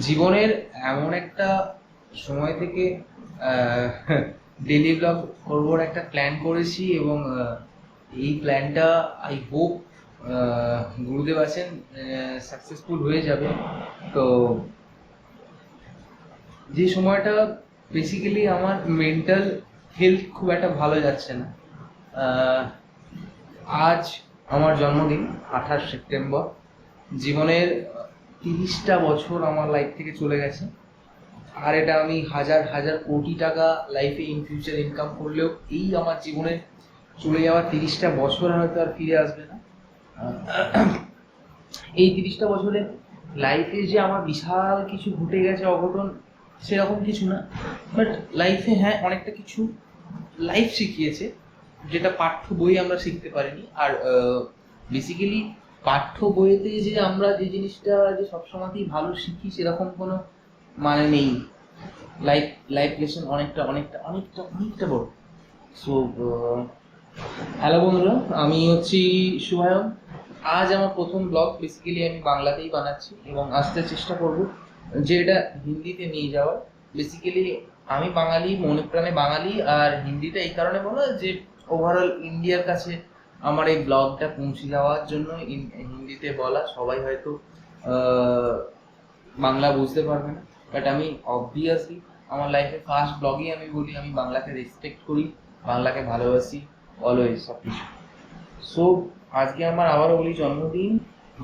জীবনের এমন একটা সময় থেকে ডেইলি ব্লগ করবার একটা প্ল্যান করেছি এবং এই প্ল্যানটা আই হোপ গুরুদেব আছেন সাকসেসফুল হয়ে যাবে। তো যে সময়টা বেসিক্যালি আমার মেন্টাল হেলথ খুব একটা ভালো যাচ্ছে না। আহ, আজ আমার জন্মদিন 28 সেপ্টেম্বর। জীবনের 30টা বছর আমার লাইফ থেকে চলে গেছে, আর এটা আমি হাজার হাজার কোটি টাকা লাইফে ইন ফিউচার ইনকাম করলেও এই আমার জীবনে চলে যাওয়া 30টা বছর হয়তো আর ফিরে আসবে না। এই 30টা বছরে লাইফে যে আমার বিশাল কিছু ঘটে গেছে অঘটন, সেরকম কিছু না। বাট লাইফে হ্যাঁ অনেকটা কিছু লাইফ শিখিয়েছে, যেটা পাঠ্য বই আমরা শিখতে পারিনি। আর বেসিক্যালি পাঠ্য বইতে যে আমরা যে জিনিসটা যে সবসময়তেই ভালো শিখি সেরকম কোনো মানে নেই। লাইফ লাইফ লেসন অনেকটা অনেকটা অনেকটা অনেকটা বড়। সো হ্যালো বন্ধুরা, আমি হচ্ছি শুভায়ন। আজ আমার প্রথম ব্লগ বেসিক্যালি আমি বাংলাতেই বানাচ্ছি এবং আসতে চেষ্টা করব যে এটা হিন্দিতে নিয়ে যাওয়ার। বেসিক্যালি আমি বাঙালি, মনে প্রাণে বাঙালি। আর হিন্দিটা এই কারণে বলা যে ওভারঅল ইন্ডিয়ার কাছে আমার এই ব্লগটা পৌঁছে যাওয়ার জন্য হিন্দিতে বলা। সবাই হয়তো বাংলা বুঝতে পারবে না, বাট আমি অবভিয়াসলি আমার লাইফে ফার্স্ট ব্লগেই আমি বলি আমি বাংলাকে রেসপেক্ট করি, বাংলাকে ভালোবাসি অলওয়েজ সব কিছু। সো আজকে আমার আবারও বলি জন্মদিন।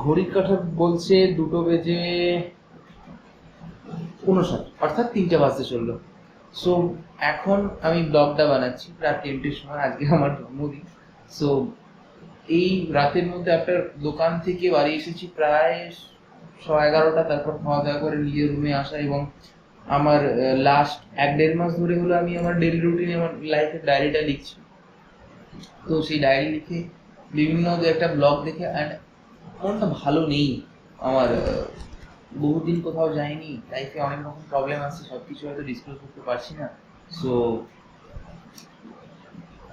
ঘড়ির কাঁটা বলছে 2:59, অর্থাৎ 3টে বাজতে চললো। সো এখন আমি ব্লগটা বানাচ্ছি রাত 3টের সময়, আজকে আমার জন্মদিন। সো এই রাতের মধ্যে একটা দোকান থেকে বাড়ি এসেছি প্রায় 11:30, তারপর খাওয়া দাওয়া করে নিজের রুমে আসা। এবং আমার লাস্ট 1-1.5 মাস ধরে হলো আমি আমার ডেইলি রুটিনে আমার লাইফের ডায়েরিটা লিখছি। তো সেই ডায়েরি লিখে বিভিন্ন যে একটা ব্লগ দেখে, অ্যান্ড মনটা ভালো নেই আমার। বহুদিন কোথাও যাইনি, লাইফে অনেক রকম প্রবলেম আছে, সব কিছু হয়তো ডিসক্লোজ করতে পারছি না। সো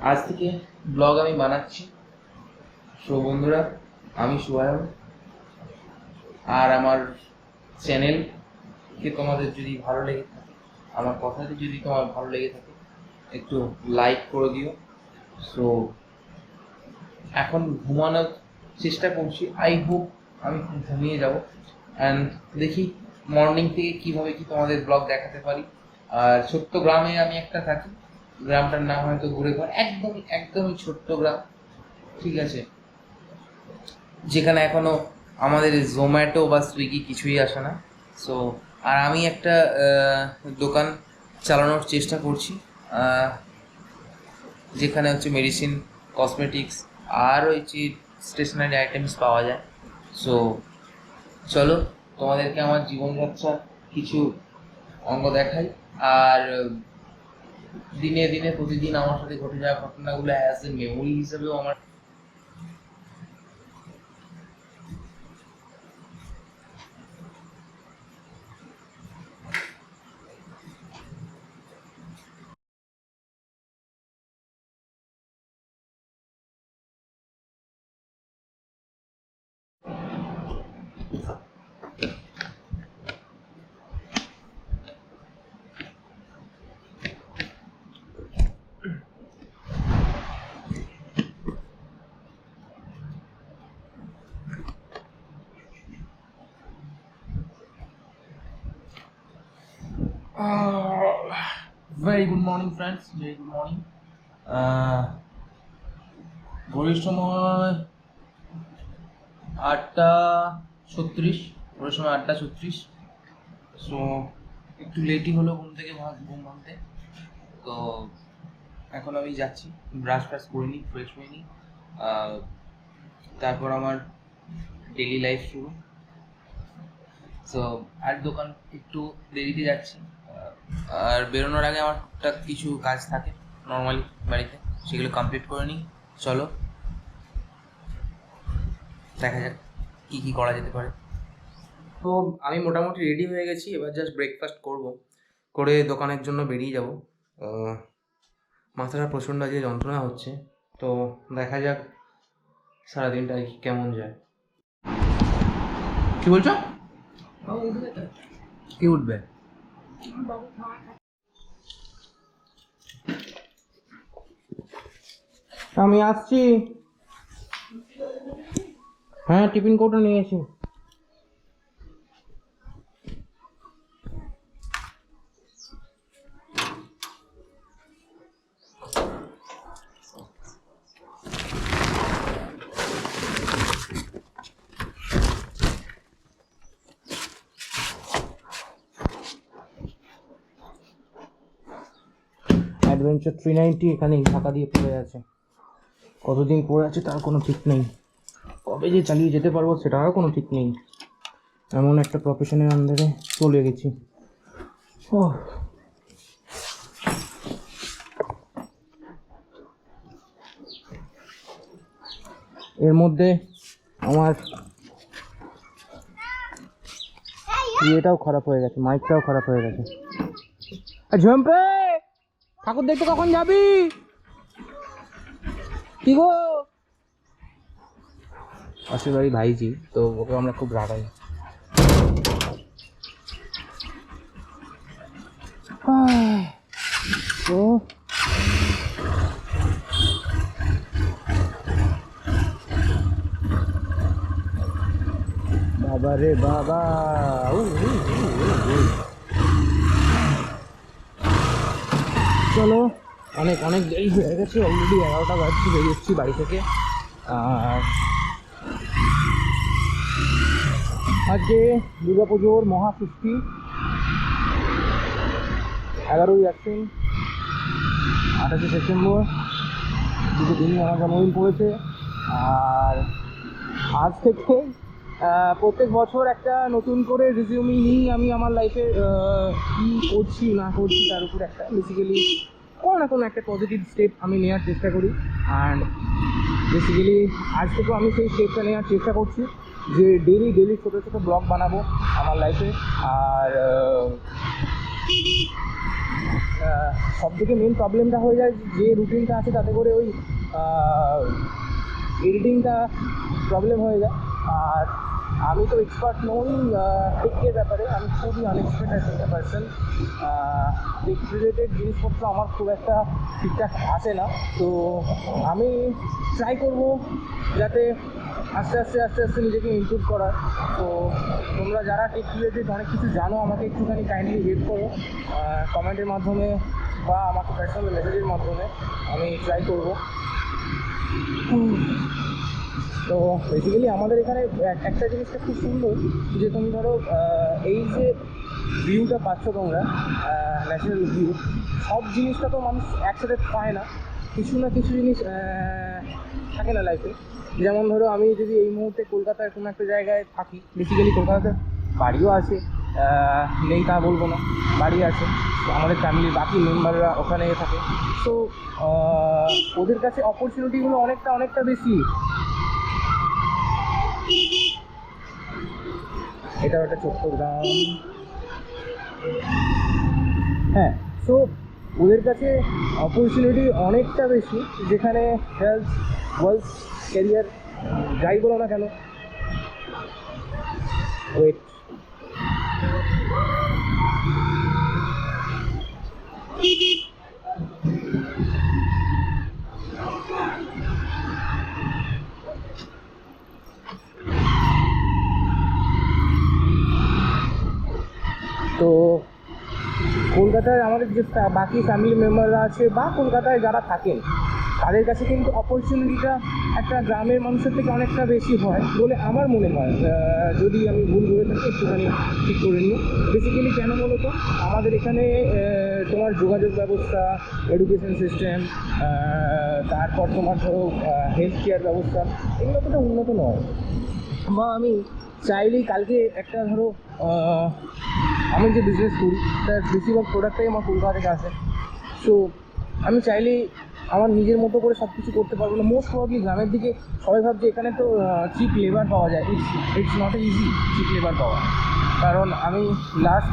আজ থেকে ব্লগ আমি বানাচ্ছি। সো বন্ধুরা, আমি শুভায়ন। আর আমার চ্যানেলকে তোমাদের যদি ভালো লেগে থাকে, আমার কথাতে যদি তোমার ভালো লেগে থাকে, একটু লাইক করে দিও। সো এখন ঘুমানোর চেষ্টা করছি, আই হোপ আমি ঘুমিয়ে যাব। অ্যান্ড দেখি মর্নিং থেকে কীভাবে কি তোমাদের ব্লগ দেখাতে পারি। আর ছোট্ট গ্রামে আমি একটা থাকি, গ্রামটার নাম হয়তো ঘুরে ঘর, একদমই একদমই ছোট্ট গ্রাম, ঠিক আছে, যেখানে এখনো আমাদের জোম্যাটো বা সুইগি কিছুই আসে না। সো আর আমি একটা দোকান চালানোর চেষ্টা করছি, যেখানে হচ্ছে মেডিসিন, কসমেটিক্স আর হচ্ছে স্টেশনারি আইটেমস পাওয়া যায়। সো চলো তোমাদেরকে আমার জীবনযাত্রার কিছু অঙ্গ দেখাই। আর দিনে দিনে প্রতিদিন আমার সাথে ঘটে যাওয়া ঘটনাগুলো অ্যাজ এ মেমোরি হিসেবেও আমার। Very good morning friends, very good morning. ঘড়ির সময় 8:36, ঘড়ির সময় 8:36। সো একটু লেটই হলো ঘুম থেকে ঘুম ভাঙতে। তো এখন আমি যাচ্ছি, ব্রাশ ফ্রাশ করে নিই, ফ্রেশ হয়ে নিই, তারপর আমার ডেইলি লাইফ শুরু। সো আর দোকান একটু দেরিতে যাচ্ছি, আর বেরোনোর আগে আমার টুকটাক কিছু কাজ থাকে নর্মালি বাড়িতে, সেগুলো কমপ্লিট করে নিই। চলো দেখা যাক কী কী করা যেতে পারে। তো আমি মোটামুটি রেডি হয়ে গেছি, এবার জাস্ট ব্রেকফাস্ট করব, করে দোকানের জন্য বেরিয়ে যাব। মাথাটা প্রচণ্ড আজকে যন্ত্রণা হচ্ছে, তো দেখা যাক সারাদিনটা কেমন যায়। কি বলছো? কি উঠবে? আমি আসছি। হ্যাঁ, টিফিন কৌটো নিয়ে এসি। অ্যাডভেঞ্চার 390 এখানেই ঢাকা দিয়ে পড়ে আছে। কতদিন পড়ে আছে তার কোনো ঠিক নেই, কবে যে চালিয়ে যেতে পারবো সেটারও কোনো ঠিক নেই। এমন একটা প্রফেশনের আন্ডারে চলে গেছি। ও এর মধ্যে আমার ইয়েটাও খারাপ হয়ে গেছে, মাইকটাও খারাপ হয়ে গেছে। ঝম্পে, ঠাকুর দেখতে কখন যাবি? কি গো? পাশের বাড়ি ভাইজি, তো ওকে আমরা খুব রাগাই। তো বাবা রে বাবা, চলো অনেক অনেক দেরি হয়ে গেছে, অলরেডি 11টা বাজছে, বেরিয়েছি বাড়ি থেকে। আর আজকে দুর্গাপুজোর মহাষষ্ঠী, 11ই আশ্বিন, 28শে সেপ্টেম্বর, দুটো দিনই আমার জন্মদিন পড়েছে। আর আজ থেকে প্রত্যেক বছর একটা নতুন করে রিজিউমি নিই আমি আমার লাইফে, কী করছি না করছি তার উপর একটা বেসিক্যালি কোনো না কোনো একটা পজিটিভ স্টেপ আমি নেওয়ার চেষ্টা করি। অ্যান্ড বেসিক্যালি আজ থেকেও আমি সেই স্টেপটা নেওয়ার চেষ্টা করছি যে ডেলি ছোটো ছোটো ব্লগ বানাবো আমার লাইফে। আর সব থেকে মেন প্রবলেমটা হয়ে যায় যে রুটিনটা আছে তাতে করে ওই এডিটিংটা প্রবলেম হয়ে যায়। আর আমি তো এক্সপার্ট নই টেকের ব্যাপারে, আমি খুবই আনএক্সপার্ট একটা পার্সন। টেক রিলেটেড জিনিসপত্র আমার খুব একটা ঠিকঠাক আসে না, তো আমি ট্রাই করব যাতে আস্তে আস্তে নিজেকে ইমপ্রুভ করার। তো তোমরা যারা টেক রিলেটেড অনেক কিছু জানো আমাকে একটুখানি কাইন্ডলি হেল্প করো কমেন্টের মাধ্যমে বা আমাকে পার্সোনাল মেসেজের মাধ্যমে, আমি ট্রাই করব। তো বেসিক্যালি আমাদের এখানে একটা জিনিসটা খুব সুন্দর যে তুমি ধরো এই যে ভিউটা পাচ্ছ তোমরা, ন্যাচারাল ভিউ, সব জিনিসটা তো মানুষ একসাথে পায় না, কিছু না কিছু জিনিস থাকে না লাইফে। যেমন ধরো আমি যদি এই মুহূর্তে কলকাতার কোনো একটা জায়গায় থাকি, বেসিক্যালি কলকাতাতে বাড়িও আছে, নেই তা বলবো না, বাড়ি আছে, আমাদের ফ্যামিলির বাকি মেম্বাররা ওখানে থাকে। সো ওদের কাছে অপরচুনিটিগুলো অনেকটা বেশি। এটাও একটা ছোট্ট গ্রাম। হ্যাঁ, সো ওদের কাছে অপরচুনিটি অনেকটা বেশি, যেখানে হেলথ, ওয়েলথ, ক্যারিয়ার যাই বলো না কেন। ওয়েট, তো কলকাতায় আমাদের যে বাকি ফ্যামিলি মেম্বাররা আছে বা কলকাতায় যারা থাকেন তাদের কাছে কিন্তু অপরচুনিটিটা একটা গ্রামের মানুষের থেকে অনেকটা বেশি হয় বলে আমার মনে হয়। যদি আমি ভুল বলে থাকি একটুখানি ঠিক করে নিই। বেসিক্যালি কেন বলো তো, আমাদের এখানে তোমার যোগাযোগ ব্যবস্থা, এডুকেশন সিস্টেম, তারপর তোমার ধরো হেলথ কেয়ার ব্যবস্থা, এগুলো তো উন্নত নয়। বা আমি চাইলেই কালকে একটা ধরো আমি যে বিজনেস করি তার বেশিরভাগ প্রোডাক্টটাই আমার কলকাতা থেকে আসে। সো আমি চাইলেই আমার নিজের মতো করে সব কিছু করতে পারবো না। মোস্ট প্রবাবলি গ্রামের দিকে সবাই ভাবছে এখানে তো চিপ লেবার পাওয়া যায়, it's not easy cheap labour পাওয়া। কারণ আমি লাস্ট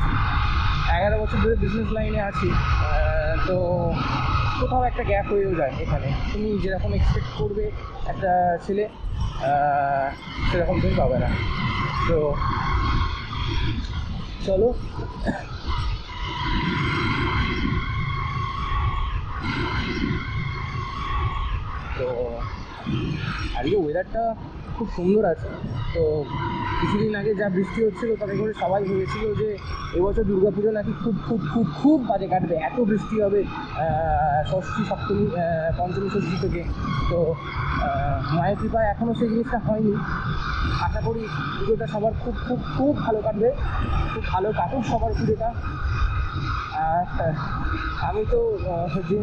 11 বছর ধরে বিজনেস লাইনে আছি, তো কোথাও একটা গ্যাপ হয়েও যায় এখানে। তুমি যেরকম এক্সপেক্ট করবে একটা ছেলে সেরকম তুমি পাবে না। তো চলো। তো আজকে ওয়েদারটা খুব সুন্দর আছে। তো কিছুদিন আগে যা বৃষ্টি হচ্ছিল তাতে করে সবাই ভেবেছিল যে এবছর দুর্গাপুজো নাকি খুব খুব খুব খুব বাজে কাটবে, এত বৃষ্টি হবে ষষ্ঠী সপ্তমী পঞ্চমী ষষ্ঠী থেকে। তো মায়ের কৃপায় এখনও সেই জিনিসটা হয়নি। আশা করি পুজোটা সবার খুব খুব খুব ভালো কাটবে, খুব ভালো কাটুক সবার পুজোটা। আর আমি তো যে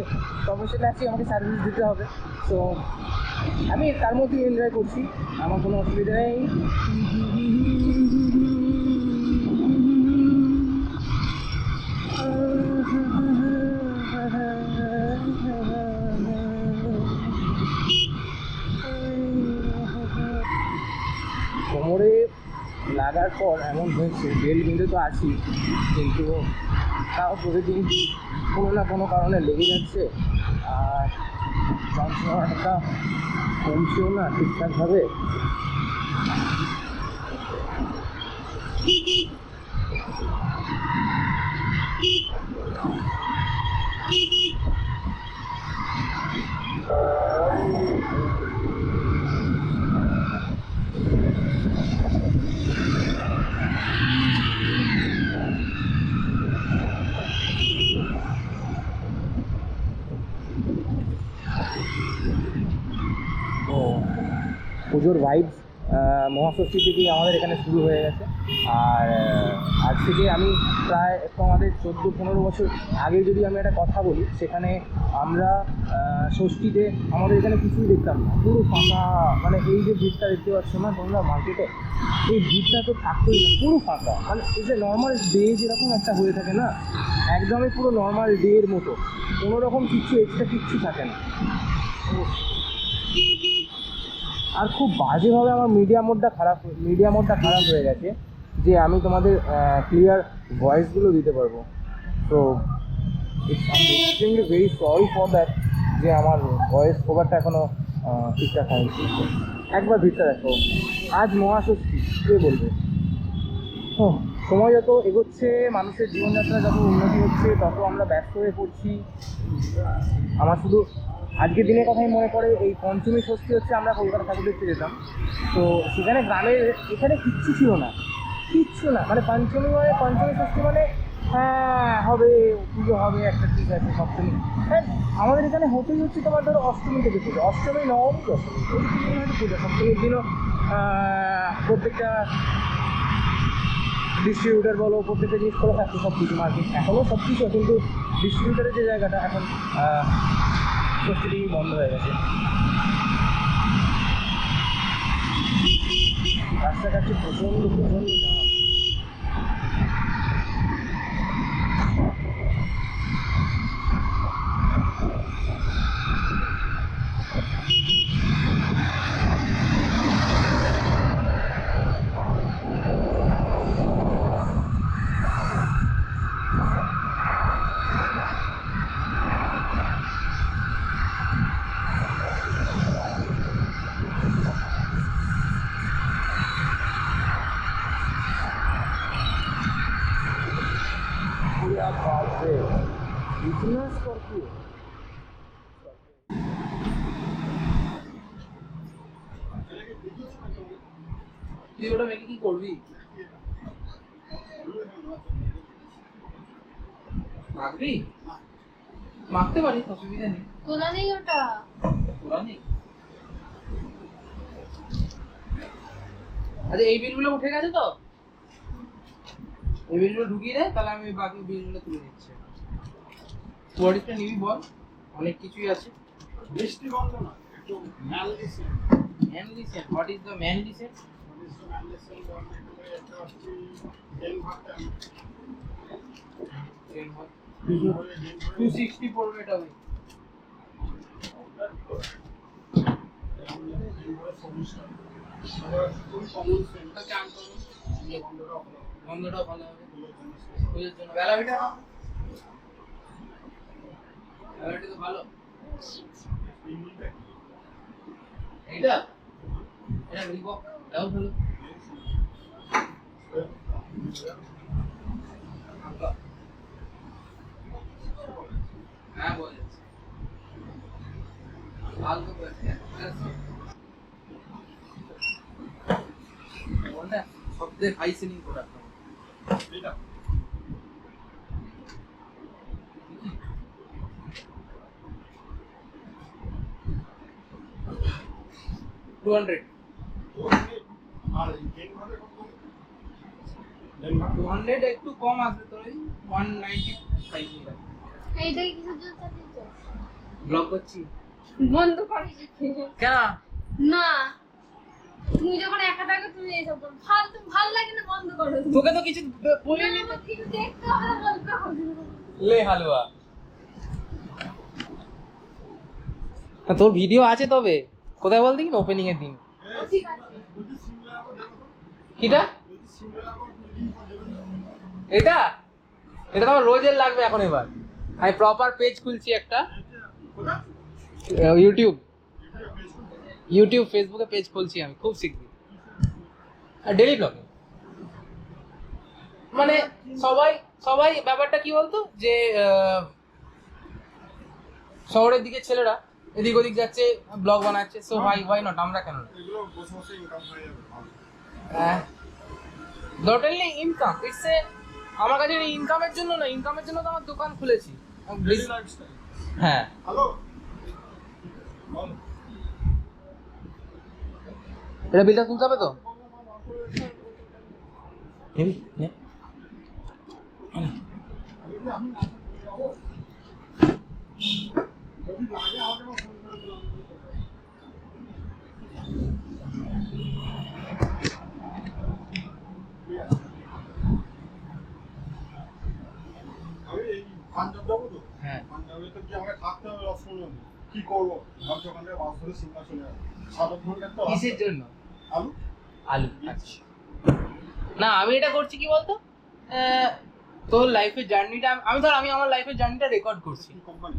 প্রফেশনে আছি, আমাকে সার্ভিস দিতে হবে, তো আমি তার মধ্যেই এনজয় করছি, আমার কোনো অসুবিধা নেই। কোমরে লাগার পর এমন হয়েছে, বেল বিঁধে তো আছি, কিন্তু তাও প্রতিদিন কোনো না কোনো কারণে লেগে যাচ্ছে। আর যন্ত্রণাটা কমছেও না ঠিকঠাকভাবে। ও পুজোর ভাইবস মহাষষ্ঠী থেকেই আমাদের এখানে শুরু হয়ে গেছে। আর আজ থেকে আমি প্রায় আমাদের 14-15 বছর আগে যদি আমি একটা কথা বলি, সেখানে আমরা ষষ্ঠীতে আমাদের এখানে কিছুই দেখতাম না, পুরো ফাঁকা। মানে এই যে ভিড়টা দেখতে পাচ্ছ না তোমরা মার্কেটে, এই ভিড়টা তো থাকতোই না, পুরো ফাঁকা। মানে এই যে নর্মাল ডে যেরকম একটা হয়ে থাকে না, একদমই পুরো নর্মাল ডের মতো, কোনো রকম কিছু এক্সট্রা কিচ্ছু থাকে না। আর খুব বাজেভাবে আমার মিডিয়া মোডটা খারাপ হয়ে গেছে যে আমি তোমাদের ক্লিয়ার ভয়েসগুলো দিতে পারবো। তো it's extremely very sorry for that, যে আমার ভয়েস ওভারটা এখনও ঠিকঠাক হয়নি। একবার ভিতরে দেখো, আজ মহাষষ্ঠী, কে বলবে? সময় যত এগোচ্ছে, মানুষের জীবনযাত্রা যত উন্নতি হচ্ছে, তত আমরা ব্যস্ত হয়ে পড়ছি। আমার শুধু আজকের দিনের কথাই মনে পড়ে, এই পঞ্চমী ষষ্ঠী হচ্ছে আমরা কলকাতা ঠাকুর দেখতে যেতাম, তো সেখানে গ্রামের এখানে কিচ্ছু ছিল না, কিচ্ছু না। মানে পঞ্চমী ষষ্ঠী মানে হ্যাঁ হবে, পুজো হবে একটা, ঠিক আছে, সপ্তমী। হ্যাঁ আমাদের এখানে হতেই হচ্ছে তোমার ধরো অষ্টমী থেকে পুজো, অষ্টমী নবমী দশমী, এই তিন দিন হচ্ছে পুজো। সপ্তমীর দিনও প্রত্যেকটা ডিস্ট্রিবিউটার বলো, প্রত্যেকটা জিনিস করে থাকছে, সব কিছু মার্কেট এখনও সব কিছু, কিন্তু ডিস্ট্রিবিউটারের যে জায়গাটা এখন ষষ্ঠী বন্ধ হয়ে গেছে। রাস্তাঘাটে প্রচণ্ড জাম। বিজনেস করছি। তুই ওটা মেখে কি করবি? মাখবি? মাখতে পারিস, অসুবিধা নেই। তোলা নেই ওটা, তোলা নেই। আচ্ছা এই বিলগুলো উঠে গেছে তো, এই বিলগুলো ঢুকিয়ে দে, তাহলে আমি বাকি বিলগুলো তুলে নিচ্ছি। কোয়ালিটিটা নিবি বল, অনেক কিছুই আছে। বৃষ্টি বন্ধ না, একটু manly scent. Manly scent, what is the manly scent? Manly scent এটা হচ্ছে 10 ভাগটা 260 পড়বে এটা। গন্ধটাও ভালো হবে পুজোর জন্য। বেলাভিটা তো ভালো। এটা এটা রিবক, এটাও ভালো। হ্যাঁ বলেছি হালকা বলেছি কোনটা সবথেকে হাই সেলিং প্রোডাক্ট এটা 200 একটু কম আসবে তোর 195 এইটাই কিছু জন্য দিচ্ছ ব্লক করছি বন্ধ করে কেন না তুমি যখন একা থাকো তুমি এইসব করো ফালতু ভাল লাগে না বন্ধ করো তোকে তো কিছু বলিনি না, কিছু দেখতে হবে না বলতে হবে লে হালুয়া তোর ভিডিও আছে তবে কোথায় বল দেখি ওপেনিং এর দিন ঠিক আছে কিটা এটা এটা তো আমার রোজের লাগবে এখন এবার আমি প্রপার পেজ খুলছি একটা ইউটিউব ফেসবুকে পেজ খুলছি আমি খুব শিখবি আর ডেলি ব্লগে মানে সবাই সবাই ব্যাপারটা কি বলতো যে শহরের দিকে ছেলেরা এদিক ওদিক যাচ্ছে ব্লগ বানাচ্ছে সো হোয়াই নট আমরা কেন না এগুলো বসে বসে ইনকাম হয়ে যাবে not only income it's a আমার কাছে ইনকামের জন্য না ইনকামের জন্য তো আমার দোকান খুলেছি ডেইলি লাইফস্টাইল হ্যাঁ হ্যালো এটা বিলটা তুলতে হবে তো হেবি নে আমি এই পাঞ্জাব যাবো তো হ্যাঁ পাঞ্জাবে তো কি আমাকে থাকতে হবে রসমন্ডল কি করবো ভাবছি ওখান থেকে বাস ধরে সিমলা চলে যাবো সাদা ধরে একটা কিসের জন্য আলু আলু আচ্ছা না আমি এটা করছি কি বলতো তোর লাইফের জার্নিটা আমি আমার লাইফের জার্নিটা রেকর্ড করছি কি কোম্পানি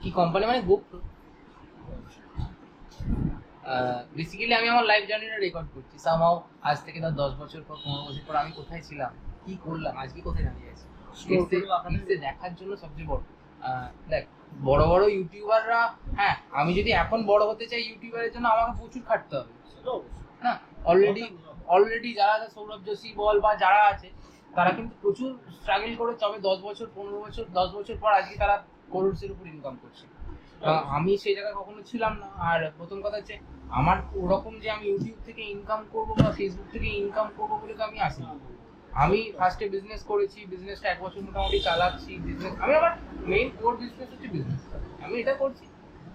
কি কোম্পানি মানে গোপ্রো বেসিক্যালি আমি আমার লাইফ জার্নিটা রেকর্ড করছি সামহাও আজ থেকে ধর 10 বছর পর 15 বছর পর আমি কোথায় ছিলাম কি করলাম আজকে কোথায় দাঁড়িয়ে আছি এসে দেখার জন্য সবচেয়ে বড় দেখ বড় বড় ইউটিউবাররা হ্যাঁ আমি যদি এখন বড় হতে চাই ইউটিউবারের জন্য আমাকে প্রচুর খাটতে হবে সেটা অবশ্যই হ্যাঁ অলরেডি যারা সৌরভ যোশী বল বা যারা আছে তারা কিন্তু প্রচুর স্ট্রাগল করে তবে 10 বছর 15 বছর 10 বছর পর আজকে তারা করোড়সের উপর ইনকাম করছে আমি সেই জায়গায় কখনো ছিলাম না আর প্রথম কথা হচ্ছে আমার ওরকম যে আমি ইউটিউব থেকে ইনকাম করবো বা ফেসবুক থেকে ইনকাম করবো বলে তো আমি আসিনি আমি ফার্স্টে বিজনেস করেছি বিজনেসটা 1 বছর মোটামুটি চালাচ্ছি বিজনেস আমি আমার মেইন কোর বিজনেস হচ্ছে বিজনেস আমি এটা করছি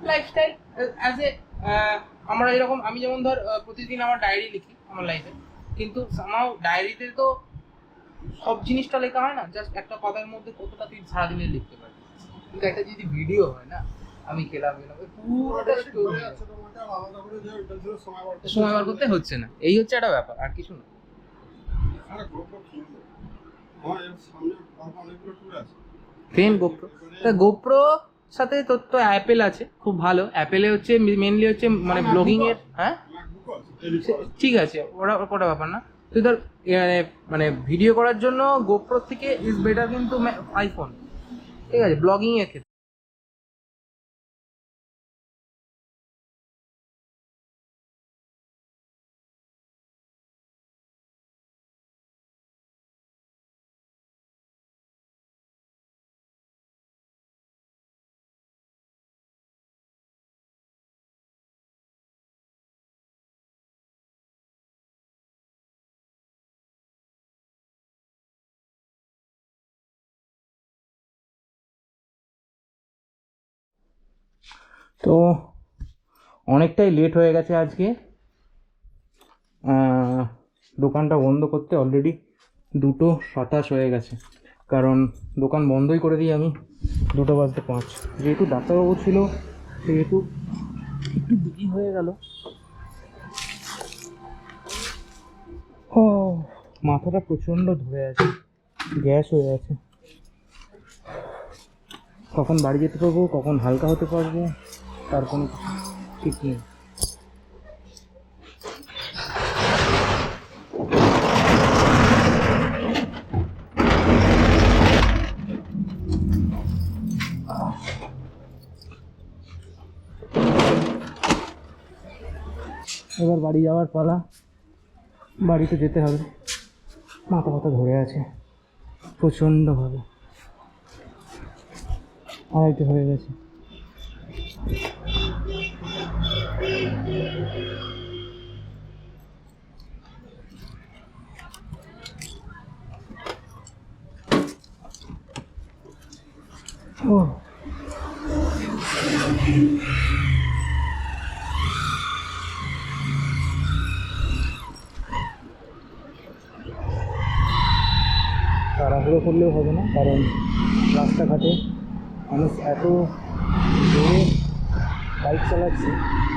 লাইফস্টাইল অ্যাজ এ আমরা এরকম আমি যেমন ধর প্রতিদিন আমার ডায়েরি লিখি আমার লাইফে কিন্তু আমার ডায়েরিতে তো সব জিনিসটা লেখা হয় না জাস্ট একটা পাতার মধ্যে কতটা তুই সারাদিনে লিখতে পারবি কিন্তু একটা যদি ভিডিও হয় না আমি খেলাম পুরোটা স্টোরি আচ্ছা তোমাকে আলাদা করে যে ওইটার জন্য সময় বার সময় বার করতে হচ্ছে না এই হচ্ছে একটা ব্যাপার আর কিছু না আরে গোপ্রো কিনবো আমার এর সামনে অনেকগুলো ট্যুর আছে ফেন গোপ্রো গোপ্রো সাথে তোর তো অ্যাপেল আছে খুব ভালো অ্যাপেলে হচ্ছে মেনলি হচ্ছে মানে ব্লগিং এর হ্যাঁ ম্যাকবুক আছে ঠিক আছে ওটা ব্যাপার না তুই ধর মানে ভিডিও করার জন্য গোপ্রো থেকে ইজ বেটার কিন্তু আইফোন ঠিক আছে ব্লগিং এর ক্ষেত্রে তো অনেকটাই লেট হয়ে গেছে আজকে দোকানটা বন্ধ করতে অলরেডি 2:27 হয়ে গেছে কারণ দোকান বন্ধই করে দিই আমি 2:05 যেহেতু ডাক্তারবাবু ছিল সেহেতু একটু দেরি হয়ে গেল ও মাথাটা প্রচণ্ড ধরে আছে গ্যাস হয়ে আছে কখন বাড়ি যেতে পারবো কখন হালকা হতে পারবো তার কোনো ঠিক নেই এবার বাড়ি যাওয়ার পালা, বাড়িতে যেতে হবে। মাথা ব্যথা ধরে আছে প্রচণ্ডভাবে, আড়াইটে হয়ে গেছে। ও তাড়াহুড়ো করলেও হবে না, কারণ রাস্তাঘাটে মানুষ এত জোরে বাইক চালাচ্ছে,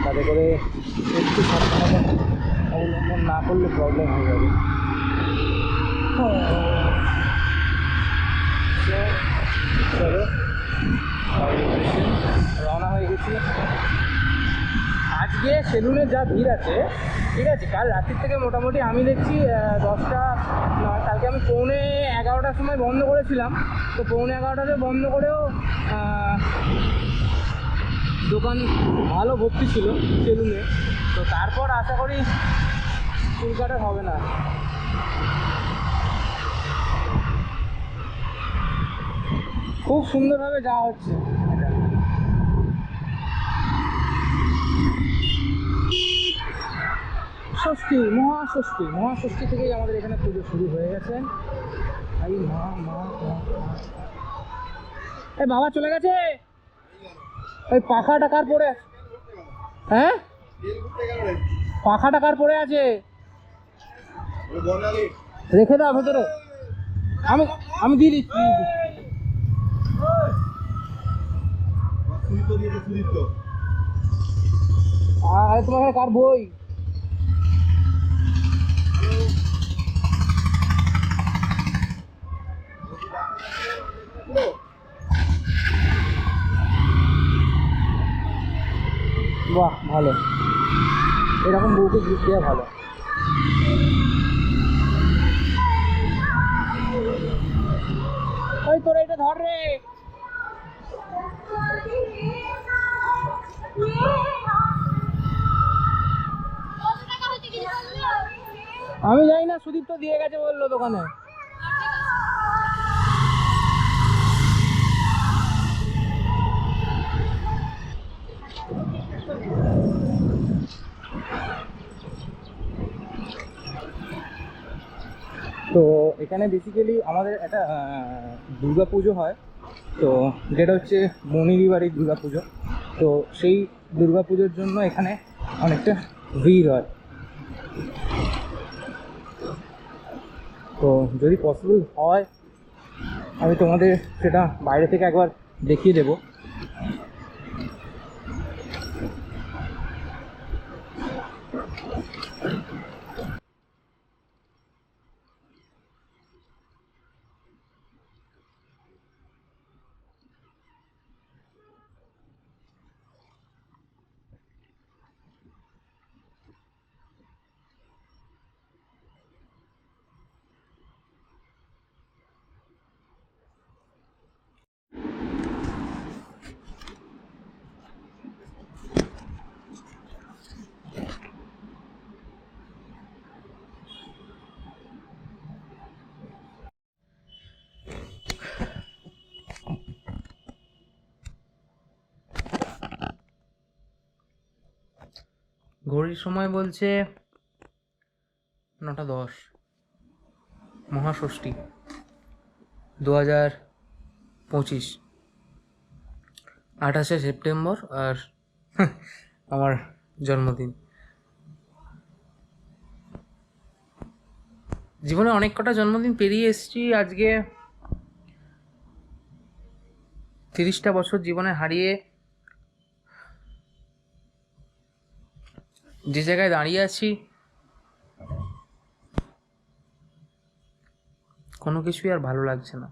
তাতে করে একটু সাবধানতা অবলম্বন না করলে প্রবলেম হয়ে যাবে। চলো রওনা হয়ে গেছি। আজকে সেলুনে যা ভিড় আছে, ঠিক আছে, কাল রাত্রির থেকে মোটামুটি আমি দেখছি 10টা, কালকে আমি 11:15টার সময় বন্ধ করেছিলাম, তো 11:15টাতে বন্ধ করেও দোকান ভালো ভর্তি ছিল সেলুনে। তো তারপর আশা করি চুল কাটা হবে না। খুব সুন্দরভাবে যাওয়া হচ্ছে। ষষ্ঠী, মহাষষ্ঠী থেকেই আমাদের এখানে পুজো শুরু হয়ে গেছে। এই মা মা এই বাবা চলে গেছে। ওই পাখাটা কার পড়ে আছে? হ্যাঁ, পাখাটা কার পড়ে আছে? রেখে দাও ভেতরে, আমি আমি দিয়ে দিচ্ছি। তোমার এখানে কার বই? বাহ, ভালো, এরকম বউকে গিফট দেওয়া ভালো। ওই তোরা এটা ধর রে। আমি জানি না, সুদীপ তো দিয়ে গেছে বললো দোকানে। তো এখানে বেসিক্যালি আমাদের একটা দুর্গা পুজো হয়, তো যেটা হচ্ছে মনিরি বাড়ির দুর্গা পুজো। তো সেই দুর্গা পুজোর জন্য এখানে অনেকটা ভিড় হয়। তো যদি পসিবল হয় আমি তোমাদের সেটা বাইরে থেকে একবার দেখিয়ে দেবো। ঘড়ির সময় বলছে 9:10, মহাষষ্ঠী 2025, 28শে সেপ্টেম্বর, আর আমার জন্মদিন। জীবনে অনেক কটা জন্মদিন পেরিয়ে এসেছি, আজকে 30টা বছর জীবনে হারিয়ে যে জায়গায় দাঁড়িয়ে আছি, কোনো কিছুই আর ভালো লাগছে না।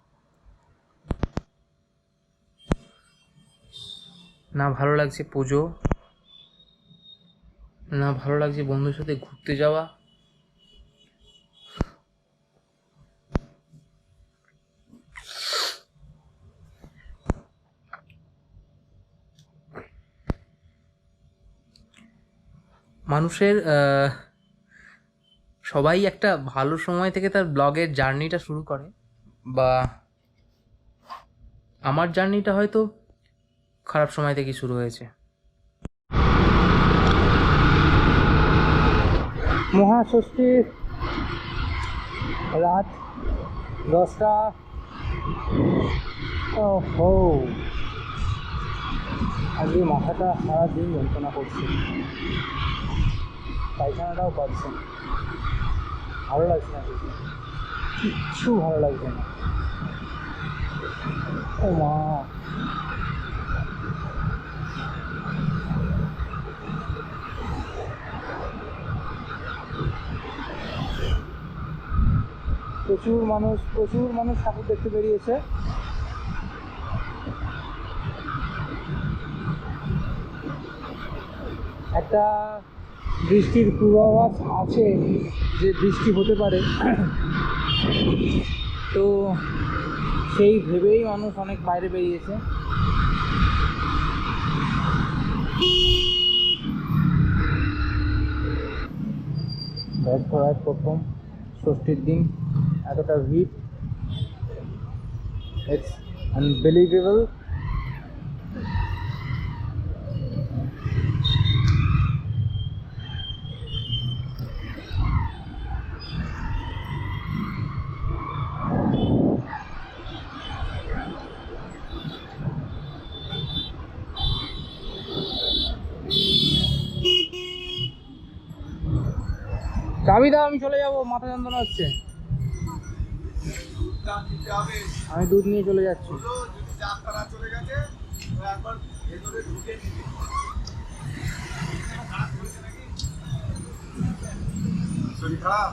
না ভালো লাগছে পুজো, না ভালো লাগছে বন্ধুর সাথে ঘুরতে যাওয়া, মানুষের সবাই একটা ভালো সময় থেকে তার ব্লগের জার্নিটা শুরু করে, বা আমার জার্নিটা হয়তো খারাপ সময় থেকেই শুরু হয়েছে। মহাষষ্ঠীর রাত 10টা। ওহো, আজকে মাথাটা সারাদিন যন্ত্রণা করছে, পায়খানাটাও পাচ্ছে, ভালো লাগছে না, কিচ্ছু ভালো লাগছে না। ও মা, প্রচুর মানুষ ঠাকুর দেখতে বেরিয়েছে। একটা বৃষ্টির পূর্বাভাস আছে, যে বৃষ্টি হতে পারে, তো সেই ভেবেই মানুষ অনেক বাইরে বেরিয়েছে। ব্যাগ করার প্রথম ষষ্ঠীর দিন এতটা ভিড়, ইটস আনবিলিভেবল। চাবি দাও, আমি চলে যাবো, মাথা যন্ত্রণা হচ্ছে। আমি দুধ নিয়ে চলে যাচ্ছি। শরীর খারাপ?